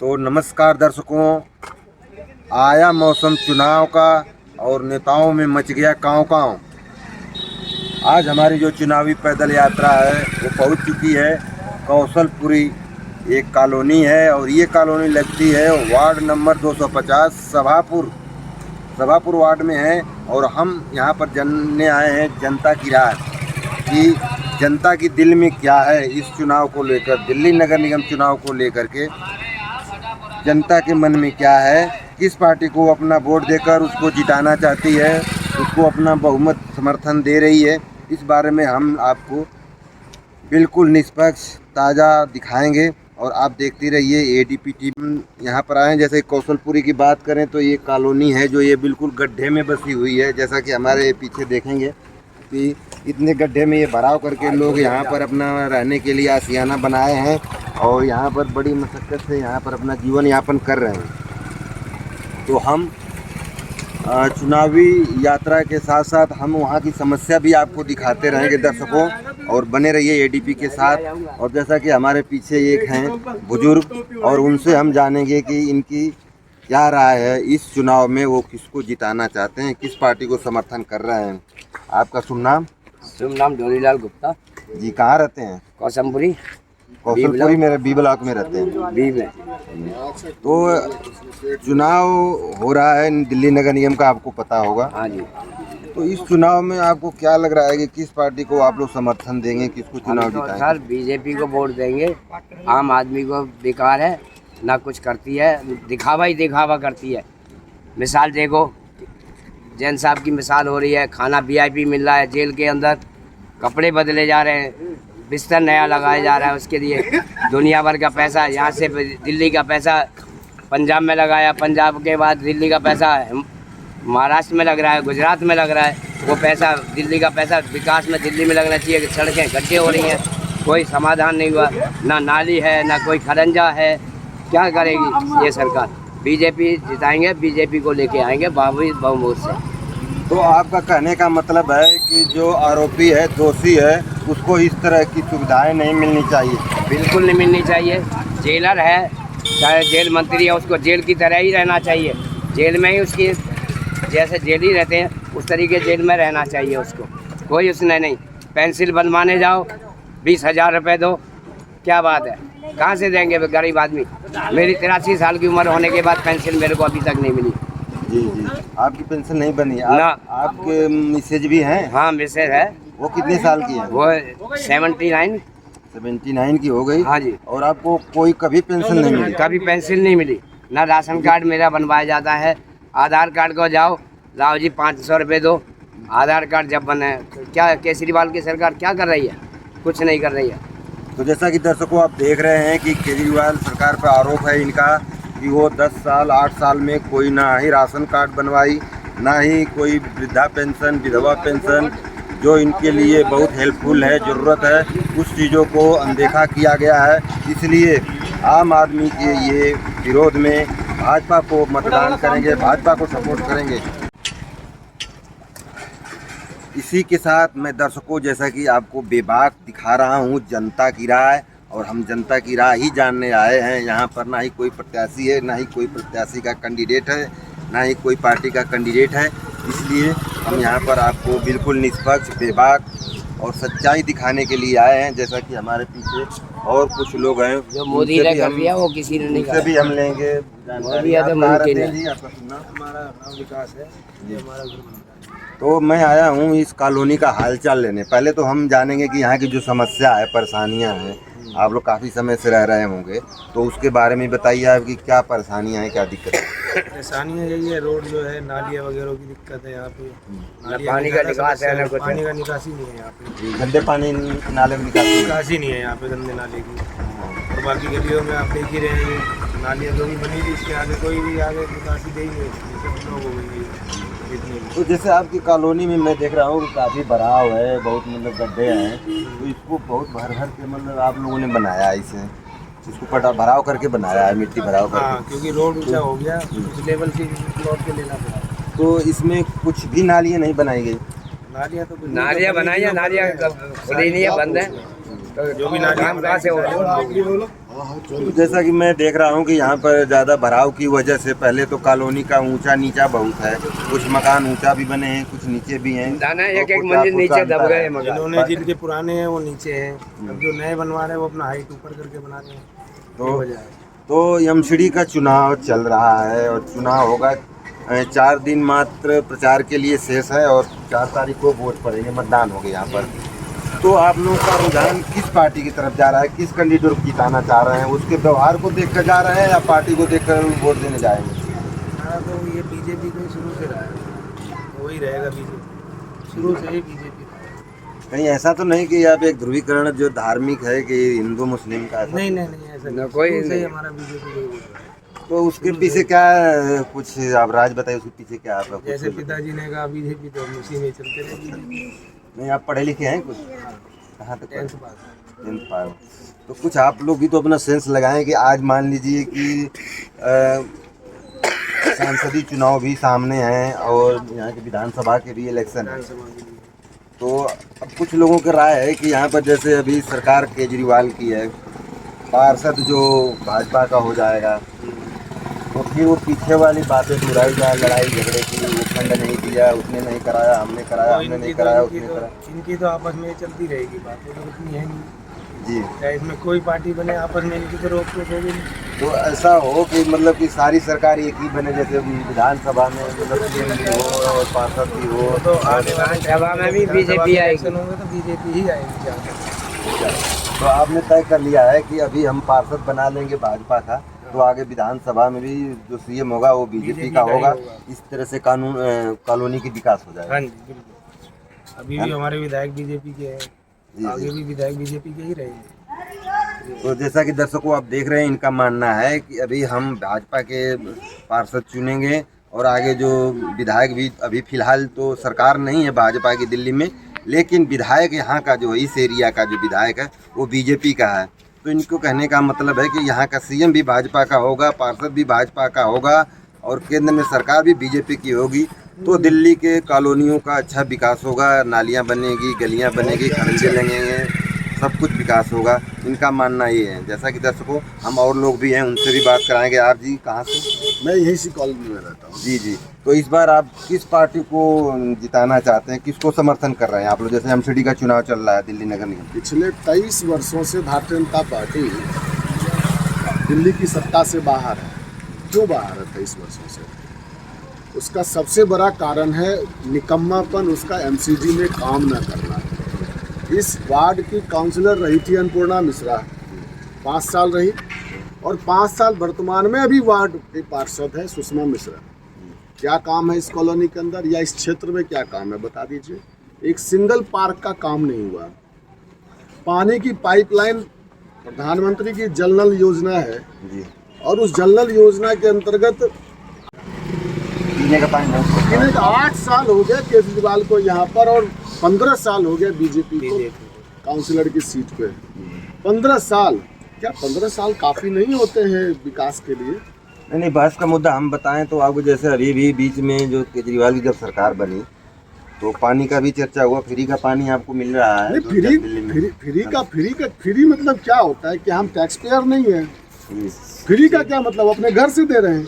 तो नमस्कार दर्शकों, आया मौसम चुनाव का और नेताओं में मच गया काँव-काँव। आज हमारी जो चुनावी पैदल यात्रा है वो पहुंच चुकी है कौशलपुरी। एक कॉलोनी है और ये कॉलोनी लगती है वार्ड नंबर 250 सभापुर वार्ड में है। और हम यहाँ पर जानने आए हैं जनता की राय कि जनता की दिल में क्या है इस चुनाव को लेकर, दिल्ली नगर निगम चुनाव को लेकर के जनता के मन में क्या है, किस पार्टी को अपना वोट देकर उसको जिताना चाहती है, उसको अपना बहुमत समर्थन दे रही है। इस बारे में हम आपको बिल्कुल निष्पक्ष ताज़ा दिखाएंगे और आप देखते रहिए एडीपी टीवी। यहाँ पर आए, जैसे कौशलपुरी की बात करें तो ये कॉलोनी है जो ये बिल्कुल गड्ढे में बसी हुई है। जैसा कि हमारे पीछे देखेंगे कि इतने गड्ढे में ये भराव करके लोग यहाँ पर अपना रहने के लिए आशियाना बनाए हैं और यहाँ पर बड़ी मशक्क़त से यहाँ पर अपना जीवन यापन कर रहे हैं। तो हम चुनावी यात्रा के साथ साथ हम वहाँ की समस्या भी आपको दिखाते रहेंगे दर्शकों, और बने रहिए एडीपी के साथ। और जैसा कि हमारे पीछे एक हैं बुजुर्ग, और उनसे हम जानेंगे कि इनकी क्या राय है इस चुनाव में, वो किसको जिताना चाहते हैं, किस पार्टी को समर्थन कर रहे हैं। आपका शुभ नाम? शुभ नाम डोलीलाल गुप्ता जी। कहाँ रहते हैं? कौशलपुरी मेरे बी ब्लॉक में रहते हैं। बी में। तो चुनाव हो रहा है दिल्ली नगर निगम का, आपको पता होगा। हाँ जी। तो इस चुनाव में आपको क्या लग रहा है कि किस पार्टी को आप लोग समर्थन देंगे, किसको चुनाव जिताएंगे? सर बीजेपी को वोट देंगे। आम आदमी को बेकार है, ना कुछ करती है, दिखावा ही दिखावा करती है। मिसाल देखो, जैन साहब की मिसाल हो रही है, खाना वीआईपी मिल रहा है जेल के अंदर, कपड़े बदले जा रहे हैं, बिस्तर नया लगाया जा रहा है, उसके लिए दुनिया भर का पैसा, यहाँ से दिल्ली का पैसा पंजाब में लगाया, पंजाब के बाद दिल्ली का पैसा महाराष्ट्र में लग रहा है, गुजरात में लग रहा है। वो पैसा, दिल्ली का पैसा विकास में दिल्ली में लगना चाहिए। सड़कें गड्ढे हो रही हैं, कोई समाधान नहीं हुआ, ना नाली है ना कोई खरंजा है। क्या करेगी ये सरकार? बीजेपी जिताएंगे, बीजेपी को लेके आएंगे बहुमत से। तो आपका कहने का मतलब है कि जो आरोपी है, दोषी है, उसको इस तरह की सुविधाएं नहीं मिलनी चाहिए? बिल्कुल नहीं मिलनी चाहिए। जेलर है, चाहे जेल मंत्री है, उसको जेल की तरह ही रहना चाहिए। जेल में ही उसकी जैसे जेल ही रहते हैं उस तरीके जेल में रहना चाहिए उसको। कोई उसने नहीं, पेंसिल बनवाने जाओ 20,000 रुपये दो, क्या बात है? कहाँ से देंगे गरीब आदमी? मेरी 83 साल की उम्र होने के बाद पेंसिल मेरे को अभी तक नहीं मिली। जी जी। आपकी पेंशन नहीं बनी? ना। आपके मिसेज भी हैं? हाँ मिसेज है। वो कितने साल की है? वो 79 की हो गई? हाँ जी। और आपको कोई कभी पेंशन नहीं मिली? कभी पेंसिल नहीं मिली, ना राशन कार्ड मेरा बनवाया जाता है। आधार कार्ड को जाओ, लाओ जी 500 रुपये दो, आधार कार्ड जब बने। क्या केजरीवाल की सरकार क्या कर रही है? कुछ नहीं कर रही है। तो जैसा कि दर्शकों आप देख रहे हैं कि केजरीवाल सरकार पर आरोप है इनका कि वो 10 साल 8 साल में कोई ना ही राशन कार्ड बनवाई, ना ही कोई वृद्धा पेंशन, विधवा पेंशन, जो इनके लिए बहुत हेल्पफुल है, ज़रूरत है, उस चीज़ों को अनदेखा किया गया है। इसलिए आम आदमी के ये विरोध में भाजपा को मतदान करेंगे, भाजपा को सपोर्ट करेंगे। इसी के साथ मैं दर्शकों, जैसा कि आपको बेबाक दिखा रहा हूँ जनता की राय, और हम जनता की राय ही जानने आए हैं। यहाँ पर ना ही कोई प्रत्याशी है, ना ही कोई प्रत्याशी का कैंडिडेट है, ना ही कोई पार्टी का कैंडिडेट है। इसलिए हम यहाँ पर आपको बिल्कुल निष्पक्ष, बेबाक और सच्चाई दिखाने के लिए आए हैं। जैसा कि हमारे पीछे और कुछ लोग हैं जो मोदी ने कर दिया वो किसी ने नहीं करा, भी हम लेंगे जानकारी। हमारा नाम विकास है जी। तो मैं आया हूँ इस कॉलोनी का हालचाल लेने। पहले तो हम जानेंगे कि यहाँ की जो समस्या है, परेशानियाँ हैं, आप लोग काफ़ी समय से रह रहे होंगे, तो उसके बारे में बताइए आपकी क्या परेशानियाँ हैं, क्या दिक्कत है? परेशानियाँ यही है, रोड जो है, नालियाँ वगैरह की दिक्कत है यहाँ पे। पानी का निकास है ना, पानी का निकासी नहीं है यहाँ पे। गंदे पानी नाले में निकासी नहीं है यहाँ पे, गंदे नाले की। और बाकी गलियों में आप देख ही रहे हैं, नालियाँ जो भी बनी थी इसके आगे कोई भी आगे निकासी देंगे, सब लोग हो गई है। तो जैसे आपकी कॉलोनी में मैं देख रहा हूँ काफ़ी भराव है, बहुत मतलब गड्ढे हैं, तो इसको बहुत भर के मतलब आप लोगों ने बनाया है, इसे इसको पटा भराव करके बनाया है, मिट्टी भराव करके। हाँ, क्योंकि रोड ऊंचा हो गया, उस लेवल से प्लॉट के लेना पड़ा। तो इसमें कुछ भी नालियाँ नहीं बनाई गई। नालियाँ तो नालियाँ बनाई है, नालियाँ खुली नहीं है, बंद है, तो जो भी नालियाँ काम कहाँ से होगा? तो जैसा कि मैं देख रहा हूँ कि यहाँ पर ज़्यादा भराव की वजह से पहले तो कॉलोनी का ऊंचा नीचा बहुत है, कुछ मकान ऊंचा भी बने हैं, कुछ नीचे भी हैं। दाना तो एक एक कुछ मंजिल आपको नीचे जानता दब गए है। मकान। जिन्होंने जिनके पुराने हैं वो नीचे हैं, अब जो नए बनवा रहे हैं वो अपना हाइट ऊपर करके बना रहे हैं। तो ये वजह है। तो एमसीडी का चुनाव चल रहा है और चुनाव होगा 4 दिन मात्र प्रचार के लिए शेष है और 4 तारीख को वोट पड़ेंगे, मतदान होगा यहाँ पर। तो आप लोगों का रुझान किस पार्टी की तरफ जा रहा है, किस कैंडिडेट को जिताना चाह रहे हैं, उसके व्यवहार को देखकर जा रहे हैं या पार्टी को देखकर वोट देने जाएंगे? हमारा तो ये बीजेपी को शुरू से रहा है, वही रहेगा बीजेपी, शुरू से ही बीजेपी। कहीं ऐसा तो नहीं कि आप एक ध्रुवीकरण जो धार्मिक है कि हिंदू मुस्लिम का ऐसा? नहीं नहीं नहीं, ऐसा ना नहीं, कोई शुरू से ही नहीं। हमारा बीजेपी को ही वोट है। तो उसके पीछे क्या कुछ आप राज बताइए, उसके पीछे क्या आपका कुछ? जैसे पिताजी ने कहा बीजेपी, तो हम उसी में चलते रहे बीजेपी। नहीं, आप पढ़े लिखे हैं कुछ? कहाँ तक? 10th पास। 10th पास। तो कुछ आप लोग भी तो अपना सेंस लगाएं कि आज मान लीजिए कि सांसदीय चुनाव भी सामने हैं और यहाँ के विधानसभा के भी इलेक्शन है। विधानसभा के लिए। तो अब कुछ लोगों की राय है कि यहाँ पर जैसे अभी सरकार केजरीवाल की है, पार्षद जो भाजपा का हो जाएगा, तो फिर वो पीछे वाली बातें दोहराई जाए, लड़ाई झगड़े की, वो खंड नहीं दिया, उसने नहीं कराया, हमने कराया, हमने नहीं कराया, उसने कराया। इनकी तो आपस में चलती रहेगी बात, वो तो इतनी है नहीं। जी। चाहे इसमें कोई पार्टी बने, आपस में इनकी तो रोक टोक होगी नहीं। तो ऐसा हो कि मतलब कि सारी सरकार एक ही बने, जैसे विधानसभा में मतलब सीएम भी हो और पार्षद भी हो। तो आने वाले विधानसभा में भी बीजेपी आएगी। इलेक्शन होंगे तो बीजेपी ही आएगी ज़्यादा। तो आपने तय कर लिया है कि अभी हम पार्षद बना लेंगे भाजपा का, तो आगे विधानसभा में भी जो सीएम होगा वो बीजेपी का होगा। इस तरह से कॉलोनी की विकास हो जाएगा। हाँ जी बिल्कुल। अभी भी हमारे विधायक बीजेपी के हैं, जी, आगे जी। भी विधायक बीजेपी के ही रहेंगे। तो जैसा कि दर्शकों आप देख रहे हैं, इनका मानना है कि अभी हम भाजपा के पार्षद चुनेंगे और आगे जो विधायक भी, अभी फिलहाल तो सरकार नहीं है भाजपा की दिल्ली में, लेकिन विधायक यहाँ का जो इस एरिया का जो विधायक है वो बीजेपी का है। तो इनको कहने का मतलब है कि यहाँ का सीएम भी भाजपा का होगा, पार्षद भी भाजपा का होगा और केंद्र में सरकार भी बीजेपी की होगी। तो दिल्ली के कॉलोनियों का अच्छा विकास होगा, नालियाँ बनेगी, गलियाँ बनेगी, खंडे लगेंगे, सब कुछ विकास होगा। इनका मानना ये है। जैसा कि दर्शकों हम और लोग भी हैं, उनसे भी बात कराएंगे। आप जी कहाँ से? मैं यही सी कॉलोनी में रहता हूँ। जी जी। तो इस बार आप किस पार्टी को जिताना चाहते हैं, किसको समर्थन कर रहे हैं आप लोग? जैसे एमसीडी का चुनाव चल रहा है दिल्ली नगर निगम। पिछले 23 वर्षों से भारतीय जनता पार्टी दिल्ली की सत्ता से बाहर है। क्यों बाहर है 23 वर्षों से? उसका सबसे बड़ा कारण है निकम्मापन, उसका एमसीडी में काम न करना। इस वार्ड की काउंसलर रही थी अन्नपूर्णा मिश्रा, 5 साल रही, और 5 साल वर्तमान में अभी वार्ड के पार्षद है सुषमा मिश्रा। क्या काम है इस कॉलोनी के अंदर या इस क्षेत्र में, क्या काम है बता दीजिए। एक सिंगल पार्क का काम नहीं हुआ। पानी की पाइपलाइन प्रधानमंत्री की जल नल योजना है जी। और उस जल नल योजना के अंतर्गत पीने का पानी नहीं। इन्हें 8 साल हो गए केजरीवाल को यहाँ पर और 15 साल हो गए बीजेपी को काउंसिलर की सीट पे। 15 साल, क्या 15 साल काफ़ी नहीं होते हैं विकास के लिए? नहीं, बहस का मुद्दा हम बताएं तो आपको, जैसे अभी भी बीच में जो केजरीवाल की जब सरकार बनी तो पानी का भी चर्चा हुआ, फ्री का पानी आपको मिल रहा है। नहीं, दिल्ली में फ्री मतलब क्या होता है कि हम टैक्स पेयर नहीं है। जी। फ्री का क्या मतलब? अपने घर से दे रहे हैं।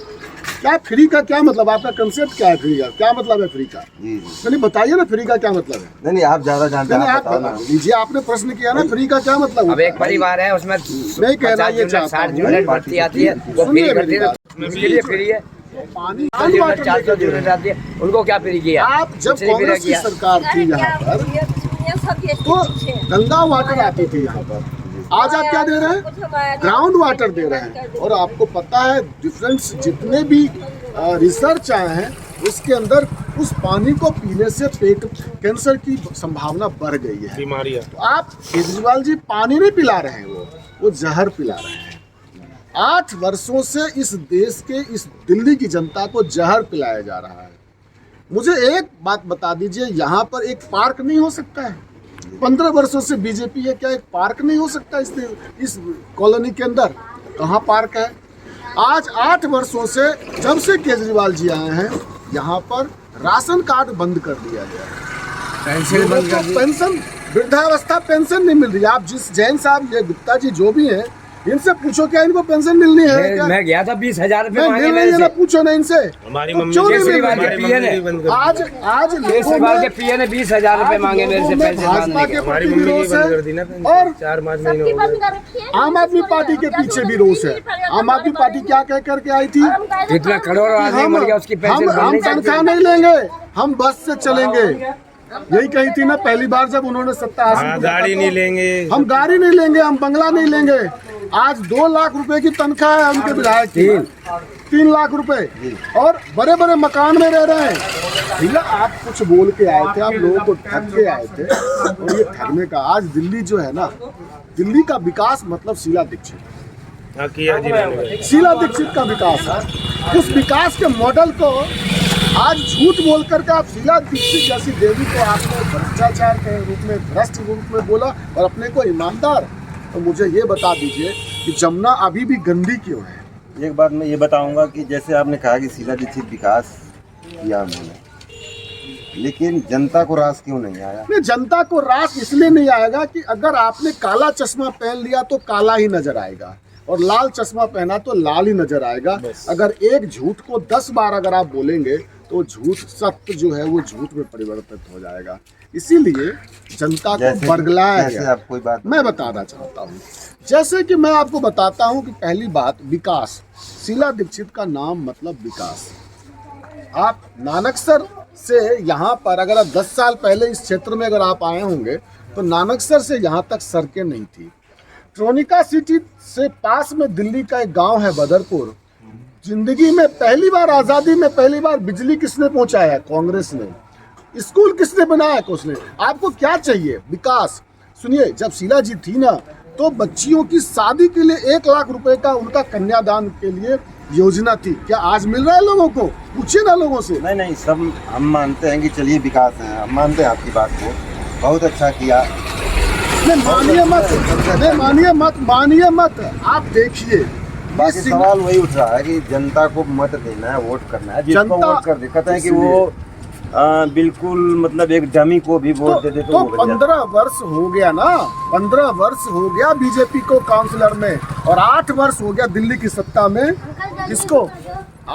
क्या फ्री का क्या मतलब? आपका कंसेप्ट क्या है? फ्री का क्या मतलब है? फ्री का जी जी। नहीं बताइए ना, फ्री का क्या मतलब है? नहीं, आप ज़्यादा जानते हैं, नहीं, आप आप बताओ बता ना। लीजिए। आपने प्रश्न किया ना, फ्री का क्या मतलब अब होता एक है? परिवार है, उसमें नहीं कहना ये 50 चाहता 60 हूँ। यूनिट भर्ती आती है, वो फ्री सुनिए करती मेरी है, बात। तो उसके लिए फ्री है। पानी 400 यूनिट आती है, उनको क्या फ्री किया? आप जब कुछ नहीं फ्री कांग्रेस की किया। सरकार थी यहाँ पर तो गंगा वाटर आती थी यहाँ पर। आज आप क्या दे रहे हैं? ग्राउंड वाटर दे रहे हैं। और आपको पता है डिफरेंस, जितने भी रिसर्च आए हैं उसके अंदर उस पानी को पीने से पेट कैंसर की संभावना बढ़ गई है। बीमारियाँ। तो आप केजरीवाल जी पानी नहीं पिला रहे हैं, वो जहर पिला रहे हैं। 8 वर्षों से इस देश के, इस दिल्ली की जनता को जहर पिलाया जा रहा है। मुझे एक बात बता दीजिए, यहाँ पर एक पार्क नहीं हो सकता है? 15 वर्षों से बीजेपी है, क्या एक पार्क नहीं हो सकता इस कॉलोनी के अंदर? कहाँ पार्क है? आज 8 वर्षों से, जब से केजरीवाल जी आए हैं, यहाँ पर राशन कार्ड बंद कर दिया गया है। पेंशन बंद कर दी। पेंशन, वृद्धावस्था पेंशन नहीं मिल रही। आप जिस जैन साहब, ये गुप्ता जी जो भी हैं, इनसे पूछो क्या इनको पेंशन मिलनी है क्या? मैं गया था 20,000 रुपए मांगे मिल मेरे रही है ना, से। पूछो ना इनसे। हमारी तो मम्मी क्यों नहीं केजरीवाल मिल के रही? पीए ने आज लोगों केजरीवाल के में पीए ने 20,000 रुपए मांगे मेरे से लोगों में पेंशन भाजपा मांगने के के। हमारी प्रति मम्मी की विरोध बंद कर है दी ना और 4-5 महीने हो गए। आम आदमी पार्टी के पीछे भी रोष है। आम आदमी पार्टी क्या कह करके आई थी? कितना करोड़ों आदमी मर गया, उसकी पेंशन हम बननी तनख्वाह चाहिए। नहीं लेंगे, हम बस से चलेंगे। यही कही थी ना पहली बार जब उन्होंने सत्ता हासिल की। गाड़ी नहीं लेंगे, हम गाड़ी नहीं लेंगे, हम बंगला नहीं लेंगे। आज 2 लाख रुपए की तनख्वाह है उनके विधायक की, 3 लाख रुपए, और बड़े बड़े मकान में रह रहे हैं। भैया आप कुछ बोल के आए थे, आप लोगों को ठग के आए थे, और ये ठगने का आज दिल्ली जो है ना, दिल्ली का विकास मतलब शीला दीक्षित। हाँ किया जी मैंने। शीला दीक्षित का विकास है। उस विकास के मॉडल को आज झूठ बोल करके आप शीला दीक्षित जैसी देवी को आपने भ्रष्टाचार के रूप में, भ्रष्ट रूप में बोला और अपने को ईमानदार। तो मुझे ये बता दीजिए कि जमुना अभी भी गंदी क्यों है? एक बात मैं ये बताऊंगा कि जैसे आपने कहा कि शीला दीक्षित विकास किया उन्होंने, लेकिन जनता को रास क्यों नहीं आया? नहीं, जनता को रास इसलिए नहीं आएगा कि अगर आपने काला चश्मा पहन लिया तो काला ही नजर आएगा, और लाल चश्मा पहना तो लाल ही नजर आएगा। अगर एक झूठ को 10 बार अगर आप बोलेंगे तो झूठ, सत्य जो है वो झूठ में परिवर्तित हो जाएगा। इसीलिए जनता को बरगलाया गया। आप कोई बात मैं बताना चाहता हूँ, जैसे कि मैं आपको बताता हूँ कि पहली बात विकास, शीला दीक्षित का नाम मतलब विकास। आप नानकसर से यहाँ पर अगर आप 10 साल पहले इस क्षेत्र में अगर आप आए होंगे तो नानकसर से यहाँ तक सड़कें नहीं थी। ट्रोनिका सिटी से पास में दिल्ली का एक गांव है बदरपुर। जिंदगी में पहली बार, आज़ादी में पहली बार बिजली किसने पहुंचाया? कांग्रेस ने। स्कूल किसने बनाया? उसने। आपको क्या चाहिए? विकास। सुनिए, जब शीला जी थी ना तो बच्चियों की शादी के लिए 1 लाख रुपए का उनका कन्यादान के लिए योजना थी। क्या आज मिल रहा है लोगों को? पूछिए ना लोगों से। नहीं, सब हम मानते हैं कि चलिए विकास है, हम मानते हैं आपकी बात को, बहुत अच्छा किया। नहीं मानिए मत, नहीं मानिए मत। आप देखिए, बाकी सवाल वही उठ रहा है कि जनता को मत देना है, वोट करना है। जिसको जनता- वोट कर दिक्कत है कि वो बिल्कुल मतलब एक डमी को भी वोट दे दे तो वो बन जाता है। 15 वर्ष हो गया ना, 15 वर्ष हो गया बीजेपी को काउंसिलर में, और 8 वर्ष हो गया दिल्ली की सत्ता में। किसको?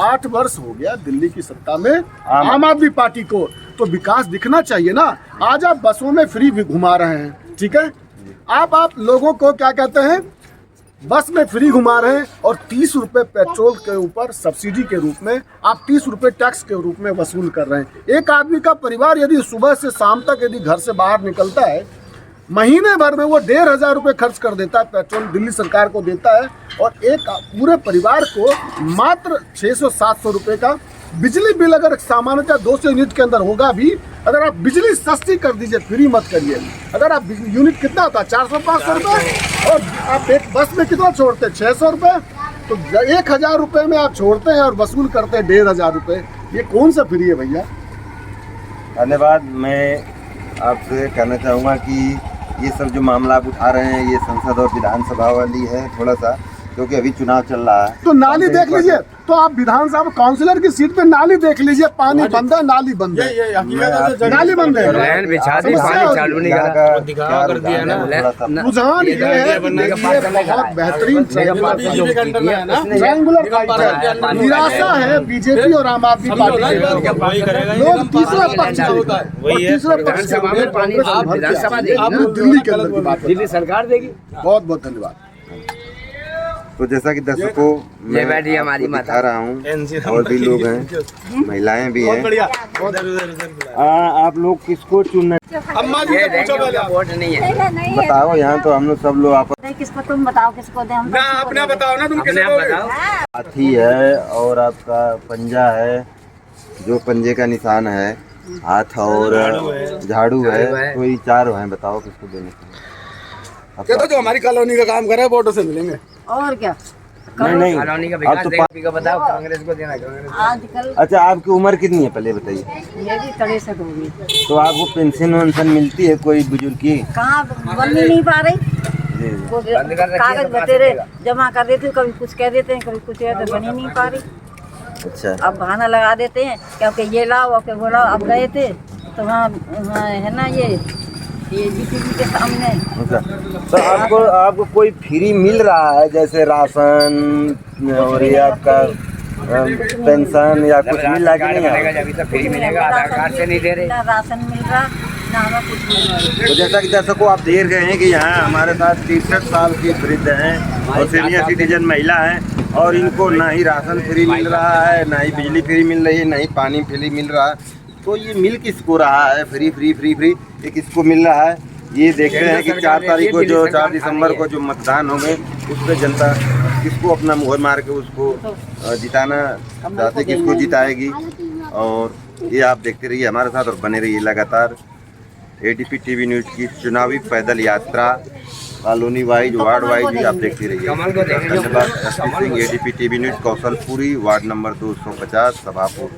8 वर्ष हो गया दिल्ली की सत्ता में आम आदमी पार्टी को। तो विकास दिखना चाहिए ना। आज आप बसों में फ्री भी घुमा रहे हैं, ठीक है? आप लोगों को क्या कहते हैं, बस में फ्री घुमा रहे हैं, और 30 रुपए पेट्रोल के ऊपर सब्सिडी के रूप में आप 30 रुपए टैक्स के रूप में वसूल कर रहे हैं। एक आदमी का परिवार यदि सुबह से शाम तक यदि घर से बाहर निकलता है, महीने भर में वो 1,500 रुपए खर्च कर देता है, पेट्रोल दिल्ली सरकार को देता है, और एक पूरे परिवार को मात्र 600-700 रुपए का बिजली बिल अगर सामान्यतः 200 यूनिट के अंदर होगा भी, अगर आप बिजली सस्ती कर दीजिए, फ्री मत करिए। अगर आप यूनिट कितना होता है? 400-500 रुपये, और आप एक बस में कितना छोड़ते हैं? 600 रुपये। तो 1,000 रुपये में आप छोड़ते हैं और वसूल करते हैं 1,500 रुपये। ये कौन सा फ्री है भैया? धन्यवाद। मैं आपसे कहना चाहूँगा कि ये सब जो मामला आप उठा रहे हैं, ये संसद और विधानसभा वाली है थोड़ा सा, क्योंकि अभी चुनाव चल रहा है। तो नाली देख लीजिए, तो आप विधानसभा काउंसिलर की सीट पे नाली देख लीजिए, पानी बंद है, नाली बंद है, नाली बंद है। लाइन बिछा दी, समस्या पानी चालू नहीं करा। दिखावा कर दिया ना। रुझान ये है कि देखिए बहुत बेहतरीन ट्रायंगुलर फाइट है। निराशा है बीजेपी और आम आदमी पार्टी के। वही करेगा ये। लोग तीसरा पक्ष होता है, और वही है। तीसरा पक्ष विधानसभा में पानी विधानसभा देगी आप ना, दिल्ली के अंदर की बात दिल्ली सरकार देगी। बहुत बहुत धन्यवाद। तो जैसा कि दर्शकों मैं बैठी हमारी आपको माता। दिखा रहा हूँ, और भी लोग हैं, महिलाएं भी हैं। आप लोग किसको चुनना अम्मा जी ये से पूछो देंगे, उनका वोट नहीं है। बताओ? यहाँ तो हम लोग सब लोग आपस किसको तुम बताओ, किसको दे? हम ना अपना बताओ ना, तुम अपने किसे आप दोगे? बताओ। हाथी है और आपका पंजा है, जो पंजे का निशान है, हाथ और झाड़ू है, कोई 4 हैं। बताओ किसको देने? ये तो जो हमारी कॉलोनी का काम कर रहा है, वोटों से मिलेंगे। और क्या नहीं कॉलोनी का अब विकास तो देगी को बताओ, कांग्रेस को देना। कांग्रेस आजकल अच्छा, आपकी उम्र कितनी है पहले बताइए? मेरी 63 होगी। तो आपको पेंशन वेंशन मिलती है कोई बुजुर्ग की? कहाँ बन ही नहीं पा रही। जी जी। वो बंद कर रखी है कागज तो बतेरे कहाँ से जमा कर देते, कभी कुछ कह देते हैं, कभी कुछ है, तो बन ही नहीं पा रही। अच्छा अब बहाना लगा देते हैं क्योंकि ये लाओ और वो लाओ। अब गए थे तो वहाँ वहाँ है ना ये जीटीवी के सामने। अच्छा तो आपको कोई फ्री मिल रहा है जैसे राशन और ये आपका पेंशन या कुछ मिल रहा है कि नहीं है? अभी तो फ्री मिलेगा, आधार कार्ड से नहीं दे रहे। ना राशन मिल रहा ना हमें कुछ मिल रहा। तो जैसा कि दर्शकों आप देख रहे हैं कि यहाँ हमारे साथ 63 साल की वृद्ध हैं और सीनियर सिटीजन महिला हैं और इनको ना ही राशन फ्री मिल रहा है, ना ही बिजली फ्री मिल रही है, ना ही पानी फ्री मिल रहा है। तो ये मिल किसको रहा है फ्री फ्री फ्री फ्री, ये किसको मिल रहा है? ये देख रहे हैं कि 4 तारीख को जो 4 दिसंबर को जो मतदान होंगे उस पर जनता किसको अपना मुहर मार के उसको जिताना चाहते, किसको जिताएगी। और ये आप देखते रहिए हमारे साथ और बने रहिए लगातार एडीपी टीवी न्यूज़ की चुनावी पैदल यात्रा कॉलोनी वाइज वार्ड वाइज भी आप देखते रहिए। धन्यवाद। ADP TV news Kaushalpuri ward number 250 Sabhapur.